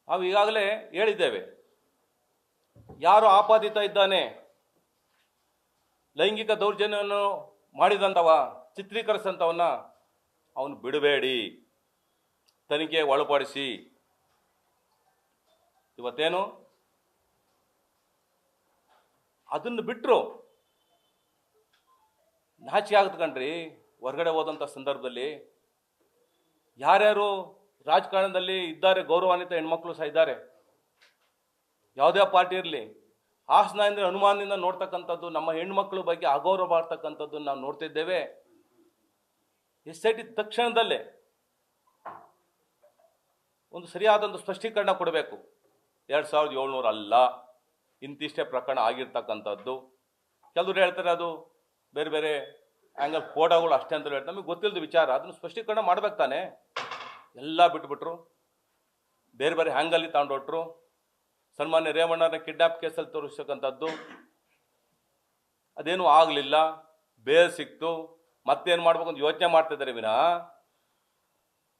ನಾವು ಈಗಾಗಲೇ ಹೇಳಿದ್ದೇವೆ, ಯಾರು ಆಪಾದಿತ ಇದ್ದಾನೆ, ಲೈಂಗಿಕ ದೌರ್ಜನ್ಯವನ್ನು ಮಾಡಿದಂಥವ, ಚಿತ್ರೀಕರಿಸಿದಂಥವನ್ನ ಅವನು ಬಿಡಬೇಡಿ, ತನಿಖೆಗೆ ಒಳಪಡಿಸಿ. ಇವತ್ತೇನು ಅದನ್ನು ಬಿಟ್ಟರು ನಾಚಿಕೆ ಆಗುತ್ತೆ ಕಣ್ರಿ. ಹೊರಗಡೆ ಹೋದಂಥ ಸಂದರ್ಭದಲ್ಲಿ ಯಾರ್ಯಾರು ರಾಜಕಾರಣದಲ್ಲಿ ಇದ್ದಾರೆ, ಗೌರವಾನ್ವಿತ ಹೆಣ್ಮಕ್ಳು ಸಹ ಇದ್ದಾರೆ, ಯಾವುದೇ ಪಾರ್ಟಿ ಇರಲಿ, ಹಾಸನದಿಂದ ಅನುಮಾನದಿಂದ ನೋಡ್ತಕ್ಕಂಥದ್ದು, ನಮ್ಮ ಹೆಣ್ಮಕ್ಳ ಬಗ್ಗೆ ಅಗೌರವ ಮಾಡ್ತಕ್ಕಂಥದ್ದು ನಾವು ನೋಡ್ತಿದ್ದೇವೆ. SIT ತಕ್ಷಣದಲ್ಲೇ ಒಂದು ಸರಿಯಾದಂಥ ಸ್ಪಷ್ಟೀಕರಣ ಕೊಡಬೇಕು. 2700 ಅಲ್ಲ, ಇಂತಿಷ್ಟೇ ಪ್ರಕರಣ ಆಗಿರ್ತಕ್ಕಂಥದ್ದು. ಕೆಲವರು ಹೇಳ್ತಾರೆ ಅದು ಬೇರೆ ಬೇರೆ ಆ್ಯಂಗಲ್ ಫೋಟೋಗಳು ಅಷ್ಟೇ ಅಂತ ಹೇಳ್ತಾರೆ. ನಮಗೆ ಗೊತ್ತಿಲ್ಲದ ವಿಚಾರ, ಅದನ್ನು ಸ್ಪಷ್ಟೀಕರಣ ಮಾಡ್ಬೇಕು ತಾನೆ. ಎಲ್ಲ ಬಿಟ್ಬಿಟ್ರು, ಬೇರೆ ಬೇರೆ ಹ್ಯಾಂಗಲ್ಲಿ ತಗೊಂಡೊಟ್ರು. ಸನ್ಮಾನ್ಯ ರೇವಣ್ಣನ ಕಿಡ್ನಾಪ್ ಕೇಸಲ್ಲಿ ತೋರಿಸ್ತಕ್ಕಂಥದ್ದು ಅದೇನೂ ಆಗಲಿಲ್ಲ, ಬೇಲ್ ಸಿಕ್ತು, ಮತ್ತೇನು ಮಾಡ್ಬೇಕು ಅಂತ ಯೋಚನೆ ಮಾಡ್ತಿದ್ದಾರೆ ವಿನಃ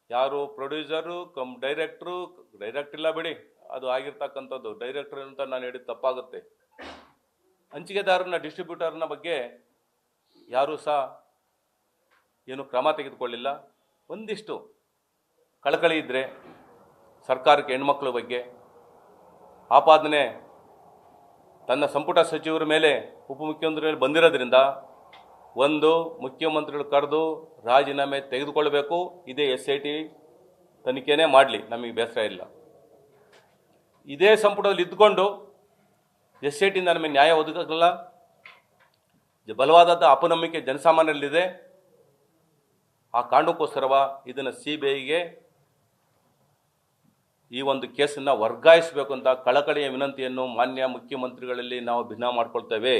ಯಾರು ಪ್ರೊಡ್ಯೂಸರು ಡೈರೆಕ್ಟ್ ಇಲ್ಲ ಬಿಡಿ, ಅದು ಆಗಿರ್ತಕ್ಕಂಥದ್ದು ಡೈರೆಕ್ಟರ್ ಅಂತ ನಾನು ಹೇಳಿದ ತಪ್ಪಾಗುತ್ತೆ. ಹಂಚಿಕೆದಾರನ ಡಿಸ್ಟ್ರಿಬ್ಯೂಟರ್ನ ಬಗ್ಗೆ ಯಾರೂ ಸಹ ಏನು ಕ್ರಮ ತೆಗೆದುಕೊಳ್ಳಿಲ್ಲ. ಒಂದಿಷ್ಟು ಕಳಕಳಿ ಇದ್ದರೆ ಸರ್ಕಾರಕ್ಕೆ ಹೆಣ್ಮಕ್ಳ ಬಗ್ಗೆ ಆಪಾದನೆ ತನ್ನ ಸಂಪುಟ ಸಚಿವರ ಮೇಲೆ ಉಪಮುಖ್ಯಮಂತ್ರಿ ಮೇಲೆ ಬಂದಿರೋದ್ರಿಂದ ಒಂದು ಮುಖ್ಯಮಂತ್ರಿಗಳು ಕರೆದು ರಾಜೀನಾಮೆ ತೆಗೆದುಕೊಳ್ಬೇಕು. ಇದೇ SIT ತನಿಖೆನೇ ಮಾಡಲಿ, ನಮಗೆ ಬೇಸರ ಇಲ್ಲ. ಇದೇ ಸಂಪುಟದಲ್ಲಿ ಇದ್ದುಕೊಂಡು SIT ನಮಗೆ ನ್ಯಾಯ ಒದಗಲ್ಲ, ಬಲವಾದ ಅಪನಂಬಿಕೆ ಜನಸಾಮಾನ್ಯರಲ್ಲಿದೆ. ಆ ಕಾರಣಕ್ಕೋಸ್ಕರವ ಇದನ್ನು CBIಗೆ ಈ ಒಂದು ಕೇಸನ್ನು ವರ್ಗಾಯಿಸಬೇಕು ಅಂತ ಕಳಕಳಿಯ ವಿನಂತಿಯನ್ನು ಮಾನ್ಯ ಮುಖ್ಯಮಂತ್ರಿಗಳಲ್ಲಿ ನಾವು ಭಿನ್ನ ಮಾಡ್ಕೊಳ್ತೇವೆ.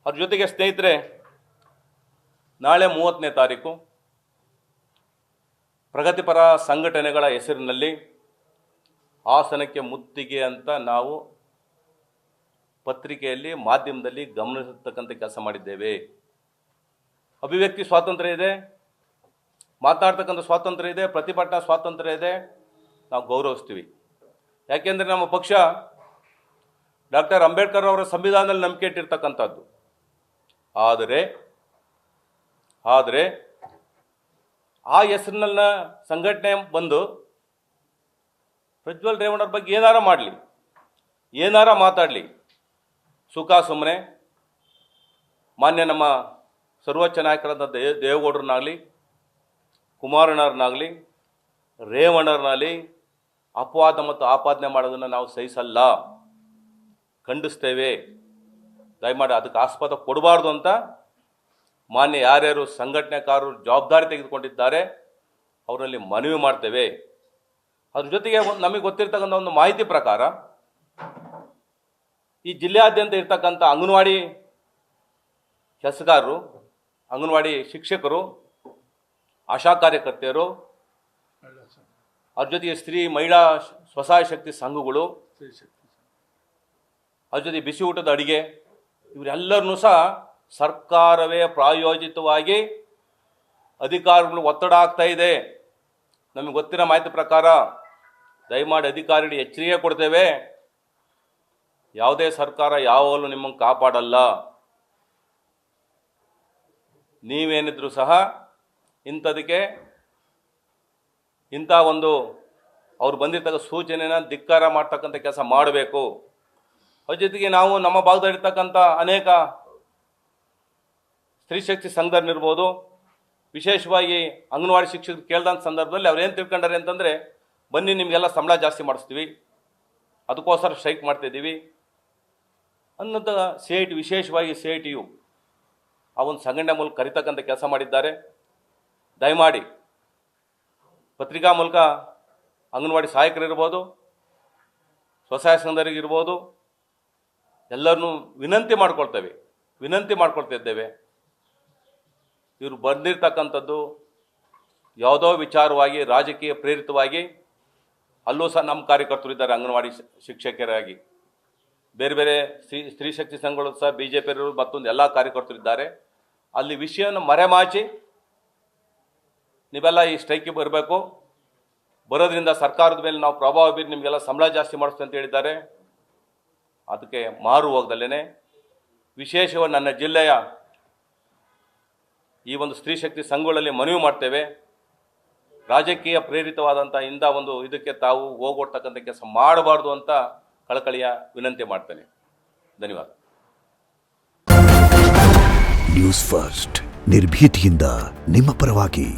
ಅದ್ರ ಜೊತೆಗೆ ಸ್ನೇಹಿತರೆ, ನಾಳೆ 30ನೇ ತಾರೀಕು ಪ್ರಗತಿಪರ ಸಂಘಟನೆಗಳ ಹೆಸರಿನಲ್ಲಿ ಹಾಸನಕ್ಕೆ ಮುತ್ತಿಗೆ ಅಂತ ನಾವು ಪತ್ರಿಕೆಯಲ್ಲಿ, ಮಾಧ್ಯಮದಲ್ಲಿ ಗಮನಿಸತಕ್ಕಂಥ ಕೆಲಸ ಮಾಡಿದ್ದೇವೆ. ಅಭಿವ್ಯಕ್ತಿ ಸ್ವಾತಂತ್ರ್ಯ ಇದೆ, ಮಾತನಾಡ್ತಕ್ಕಂಥ ಸ್ವಾತಂತ್ರ್ಯ ಇದೆ, ಪ್ರತಿಭಟನಾ ಸ್ವಾತಂತ್ರ್ಯ ಇದೆ, ನಾವು ಗೌರವಿಸ್ತೀವಿ. ಯಾಕೆಂದರೆ ನಮ್ಮ ಪಕ್ಷ ಡಾಕ್ಟರ್ ಅಂಬೇಡ್ಕರ್ ಅವರ ಸಂವಿಧಾನದಲ್ಲಿ ನಂಬಿಕೆ ಇಟ್ಟಿರ್ತಕ್ಕಂಥದ್ದು. ಆದರೆ ಆ ಹೆಸರಿನ ಸಂಘಟನೆ ಬಂದು ಪ್ರಜ್ವಲ್ ರೇವಣ್ಣವ್ರ ಬಗ್ಗೆ ಏನಾರ ಮಾಡಲಿ, ಏನಾರ ಮಾತಾಡಲಿ, ಸುಖ ಸುಮ್ಮನೆ ಮಾನ್ಯ ನಮ್ಮ ಸರ್ವೋಚ್ಚ ನಾಯಕರಾದ ದೇವೇಗೌಡರನ್ನಾಗಲಿ, ಕುಮಾರಣ್ಣವ್ರನ್ನಾಗಲಿ, ರೇವಣ್ಣವ್ರನ್ನಾಗಲಿ ಅಪವಾದ ಮತ್ತು ಆಪಾದನೆ ಮಾಡೋದನ್ನು ನಾವು ಸಹಿಸಲ್ಲ, ಖಂಡಿಸ್ತೇವೆ. ದಯಮಾಡಿ ಅದಕ್ಕೆ ಆಸ್ಪದ ಕೊಡಬಾರ್ದು ಅಂತ ಮಾನ್ಯ ಯಾರ್ಯಾರು ಸಂಘಟನೆಕಾರರು ಜವಾಬ್ದಾರಿ ತೆಗೆದುಕೊಂಡಿದ್ದಾರೆ ಅವರಲ್ಲಿ ಮನವಿ ಮಾಡ್ತೇವೆ. ಅದ್ರ ಜೊತೆಗೆ ನಮಗೆ ಗೊತ್ತಿರ್ತಕ್ಕಂಥ ಒಂದು ಮಾಹಿತಿ ಪ್ರಕಾರ ಈ ಜಿಲ್ಲೆಯಾದ್ಯಂತ ಇರ್ತಕ್ಕಂಥ ಅಂಗನವಾಡಿ ಕೆಲಸಗಾರರು, ಅಂಗನವಾಡಿ ಶಿಕ್ಷಕರು, ಆಶಾ ಕಾರ್ಯಕರ್ತೆಯರು, ಅದ್ರ ಜೊತೆಗೆ ಮಹಿಳಾ ಸ್ವಸಹಾಯ ಶಕ್ತಿ ಸಂಘಗಳು, ಅದ್ರ ಜೊತೆ ಬಿಸಿ ಊಟದ ಅಡಿಗೆ, ಇವರೆಲ್ಲರನ್ನೂ ಸಹ ಸರ್ಕಾರವೇ ಪ್ರಾಯೋಜಿತವಾಗಿ ಅಧಿಕಾರಿಗಳು ಒತ್ತಡ ಆಗ್ತಾ ಇದೆ. ನಮಗೆ ಗೊತ್ತಿರೋ ಮಾಹಿತಿ ಪ್ರಕಾರ ದಯಮಾಡಿ ಅಧಿಕಾರಿಗಳು ಎಚ್ಚರಿಕೆ ಕೊಡ್ತೇವೆ. ಯಾವುದೇ ಸರ್ಕಾರ ಯಾವಾಗಲೂ ನಿಮ್ಮನ್ನು ಕಾಪಾಡಲ್ಲ. ನೀವೇನಿದ್ರು ಸಹ ಇಂಥದಕ್ಕೆ ಇಂಥ ಒಂದು ಅವ್ರು ಬಂದಿರ್ತಕ್ಕ ಸೂಚನೆನ ಧಿಕ್ಕಾರ ಮಾಡ್ತಕ್ಕಂಥ ಕೆಲಸ ಮಾಡಬೇಕು. ಅದ್ರ ಜೊತೆಗೆ ನಾವು ನಮ್ಮ ಭಾಗದಲ್ಲಿರ್ತಕ್ಕಂಥ ಅನೇಕ ಸ್ತ್ರೀ ಶಕ್ತಿ ಸಂಘದಲ್ಲಿರ್ಬೋದು, ವಿಶೇಷವಾಗಿ ಅಂಗನವಾಡಿ ಶಿಕ್ಷಕರು ಕೇಳ್ದಂಥ ಸಂದರ್ಭದಲ್ಲಿ ಅವ್ರು ಏನು ತಿಳ್ಕೊಂಡಾರೆ ಅಂತಂದರೆ, ಬನ್ನಿ ನಿಮಗೆಲ್ಲ ಸಂಬಳ ಜಾಸ್ತಿ ಮಾಡಿಸ್ತೀವಿ, ಅದಕ್ಕೋಸ್ಕರ ಸ್ಟ್ರೈಕ್ ಮಾಡ್ತಾಯಿದ್ದೀವಿ ಅನ್ನೋಂಥ CIT, ವಿಶೇಷವಾಗಿ CITU ಆ ಒಂದು ಸಂಘಟನೆ ಮೂಲಕ ಕರಿತಕ್ಕಂಥ ಕೆಲಸ ಮಾಡಿದ್ದಾರೆ. ದಯಮಾಡಿ ಪತ್ರಿಕಾ ಮೂಲಕ ಅಂಗನವಾಡಿ ಸಹಾಯಕರಿರ್ಬೋದು, ಸ್ವಸಹಾಯ ಸಂಘದವರಿಗಿರ್ಬೋದು, ಎಲ್ಲರನ್ನೂ ವಿನಂತಿ ಮಾಡ್ಕೊಳ್ತಾ ಇದ್ದೇವೆ. ಇವರು ಬಂದಿರ್ತಕ್ಕಂಥದ್ದು ಯಾವುದೋ ವಿಚಾರವಾಗಿ ರಾಜಕೀಯ ಪ್ರೇರಿತವಾಗಿ, ಅಲ್ಲೂ ಸಹ ನಮ್ಮ ಕಾರ್ಯಕರ್ತರು ಇದ್ದಾರೆ ಅಂಗನವಾಡಿ ಶಿಕ್ಷಕರಾಗಿ, ಬೇರೆ ಬೇರೆ ಸ್ತ್ರೀ ಶಕ್ತಿ ಸಂಘಗಳು ಸಹ BJP ಮತ್ತೊಂದು ಎಲ್ಲ ಕಾರ್ಯಕರ್ತರು ಇದ್ದಾರೆ. ಅಲ್ಲಿ ವಿಷಯವನ್ನು ಮರೆಮಾಚಿ ನೀವೆಲ್ಲ ಈ ಸ್ಟ್ರೈಕಿಗೆ ಬರಬೇಕು, ಬರೋದ್ರಿಂದ ಸರ್ಕಾರದ ಮೇಲೆ ನಾವು ಪ್ರಭಾವ ಬೀರಿ ನಿಮಗೆಲ್ಲ ಸಂಬಳ ಜಾಸ್ತಿ ಮಾಡಿಸ್ತೀವಿ ಅಂತ ಹೇಳಿದ್ದಾರೆ. ಅದಕ್ಕೆ ಮಾರು ಹೋಗ್ದಲ್ಲೇ ವಿಶೇಷವಾಗಿ ನನ್ನ ಜಿಲ್ಲೆಯ ಈ ಒಂದು ಸ್ತ್ರೀ ಶಕ್ತಿ ಸಂಘಗಳಲ್ಲಿ ಮನವಿ ಮಾಡ್ತೇವೆ, ರಾಜಕೀಯ ಪ್ರೇರಿತವಾದಂಥ ಇಂಥ ಒಂದು ಇದಕ್ಕೆ ತಾವು ಹೋಗೊಡ್ತಕ್ಕಂಥ ಕೆಲಸ ಮಾಡಬಾರ್ದು ಅಂತ ಕಳಕಳಿಯ ವಿನಂತಿ ಮಾಡ್ತೇನೆ. ಧನ್ಯವಾದ. ನ್ಯೂಸ್ ಫಸ್ಟ್ ನಿರ್ಭೀತಿಯಿಂದ ನಿಮ್ಮ ಪರವಾಗಿ.